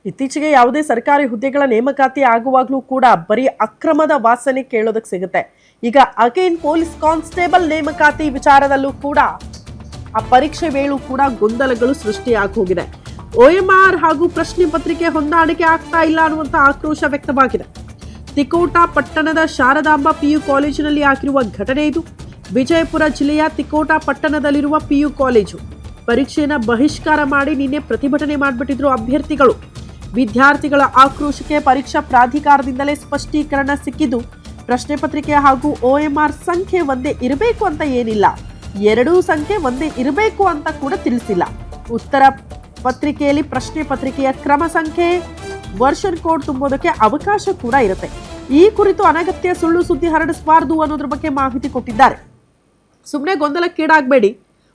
ಇತ್ತೀಚೆಗೆ ಯಾವುದೇ ಸರ್ಕಾರಿ ಹುದ್ದೆಗಳ ನೇಮಕಾತಿ ಆಗುವಾಗಲೂ ಕೂಡ ಬರೀ ಅಕ್ರಮದ ವಾಸನೆ ಕೇಳೋದಕ್ಕೆ ಸಿಗುತ್ತೆ. ಈಗ ಅಗೇನ್ ಪೊಲೀಸ್ ಕಾನ್ಸ್ಟೇಬಲ್ ನೇಮಕಾತಿ ವಿಚಾರದಲ್ಲೂ ಕೂಡ ಆ ಪರೀಕ್ಷೆ ವೇಳೆ ಕೂಡ ಗೊಂದಲಗಳು ಸೃಷ್ಟಿಯಾಗಿ ಹೋಗಿದೆ. OMR ಹಾಗೂ ಪ್ರಶ್ನೆ ಪತ್ರಿಕೆ ಹೊಂದಾಣಿಕೆ ಆಗ್ತಾ ಇಲ್ಲ ಅನ್ನುವಂಥ ಆಕ್ರೋಶ ವ್ಯಕ್ತವಾಗಿದೆ. ತಿಕೋಟಾ ಪಟ್ಟಣದ ಶಾರದಾಂಬಾ PU ಕಾಲೇಜಿನಲ್ಲಿ ಆಗಿರುವ ಘಟನೆ ಇದು. ವಿಜಯಪುರ ಜಿಲ್ಲೆಯ ತಿಕೋಟಾ ಪಟ್ಟಣದಲ್ಲಿರುವ PU ಕಾಲೇಜು ಪರೀಕ್ಷೆಯನ್ನು ಬಹಿಷ್ಕಾರ ಮಾಡಿ ನಿನ್ನೆ ಪ್ರತಿಭಟನೆ ಮಾಡಿಬಿಟ್ಟಿದ್ರು ಅಭ್ಯರ್ಥಿಗಳು. ವಿದ್ಯಾರ್ಥಿಗಳ ಆಕ್ರೋಶಕ್ಕೆ ಪರೀಕ್ಷಾ ಪ್ರಾಧಿಕಾರದಿಂದಲೇ ಸ್ಪಷ್ಟೀಕರಣ ಸಿಕ್ಕಿದ್ದು, ಪ್ರಶ್ನೆ ಪತ್ರಿಕೆ ಹಾಗೂ OMR ಸಂಖ್ಯೆ ಒಂದೇ ಇರಬೇಕು ಅಂತ ಏನಿಲ್ಲ, ಎರಡೂ ಸಂಖ್ಯೆ ಒಂದೇ ಇರಬೇಕು ಅಂತ ಕೂಡ ತಿಳಿಸಿಲ್ಲ. ಉತ್ತರ ಪತ್ರಿಕೆಯಲ್ಲಿ ಪ್ರಶ್ನೆ ಪತ್ರಿಕೆಯ ಕ್ರಮ ಸಂಖ್ಯೆ ವರ್ಷನ್ ಕೋಡ್ ತುಂಬೋದಕ್ಕೆ ಅವಕಾಶ ಕೂಡ ಇರುತ್ತೆ. ಈ ಕುರಿತು ಅನಗತ್ಯ ಸುಳ್ಳು ಸುದ್ದಿ ಹರಡಿಸಬಾರದು ಅನ್ನೋದ್ರ ಬಗ್ಗೆ ಮಾಹಿತಿ ಕೊಟ್ಟಿದ್ದಾರೆ. ಸುಮ್ಮನೆ ಗೊಂದಲಕ್ಕೀಡಾಗಬೇಡಿ,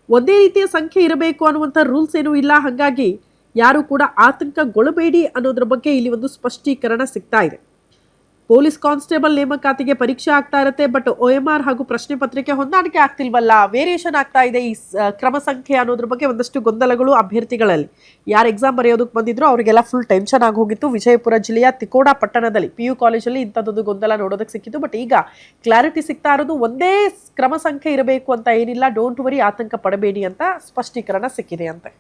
ಒಂದೇ ರೀತಿಯ ಸಂಖ್ಯೆ ಇರಬೇಕು ಅನ್ನುವಂಥ ರೂಲ್ಸ್ ಏನೂ ಇಲ್ಲ, ಹಾಗಾಗಿ ಯಾರು ಕೂಡ ಆತಂಕಗೊಳ್ಳಬೇಡಿ ಅನ್ನೋದ್ರ ಬಗ್ಗೆ ಇಲ್ಲಿ ಒಂದು ಸ್ಪಷ್ಟೀಕರಣ ಸಿಗ್ತಾ ಇದೆ. ಪೊಲೀಸ್ ಕಾನ್ಸ್ಟೇಬಲ್ ನೇಮಕಾತಿಗೆ ಪರೀಕ್ಷೆ ಆಗ್ತಾ ಇರುತ್ತೆ, ಬಟ್ OMR ಹಾಗೂ ಪ್ರಶ್ನೆ ಪತ್ರಿಕೆ ಹೊಂದಾಣಿಕೆ ಆಗ್ತಿಲ್ವಲ್ಲ, ವೇರಿಯೇಷನ್ ಆಗ್ತಾ ಇದೆ ಈ ಕ್ರಮ ಸಂಖ್ಯೆ ಅನ್ನೋದ್ರ ಬಗ್ಗೆ ಒಂದಷ್ಟು ಗೊಂದಲಗಳು ಅಭ್ಯರ್ಥಿಗಳಲ್ಲಿ. ಯಾರು ಎಕ್ಸಾಮ್ ಬರೆಯೋದಕ್ಕೆ ಬಂದಿದ್ರು ಅವರಿಗೆಲ್ಲ ಫುಲ್ ಟೆನ್ಷನ್ ಆಗಿ ಹೋಗಿತ್ತು. ವಿಜಯಪುರ ಜಿಲ್ಲೆಯ ತಿಕೋಟಾ ಪಟ್ಟಣದಲ್ಲಿ PU ಕಾಲೇಜಲ್ಲಿ ಇಂಥದ್ದೊಂದು ಗೊಂದಲ ನೋಡೋದಕ್ಕೆ ಸಿಕ್ಕಿತ್ತು. ಬಟ್ ಈಗ ಕ್ಲಾರಿಟಿ ಸಿಗ್ತಾ ಇರೋದು ಒಂದೇ ಕ್ರಮ ಸಂಖ್ಯೆ ಇರಬೇಕು ಅಂತ ಏನಿಲ್ಲ, ಡೋಂಟ್ ವರಿ, ಆತಂಕ ಪಡಬೇಡಿ ಅಂತ ಸ್ಪಷ್ಟೀಕರಣ ಸಿಕ್ಕಿದೆ ಅಂತೆ.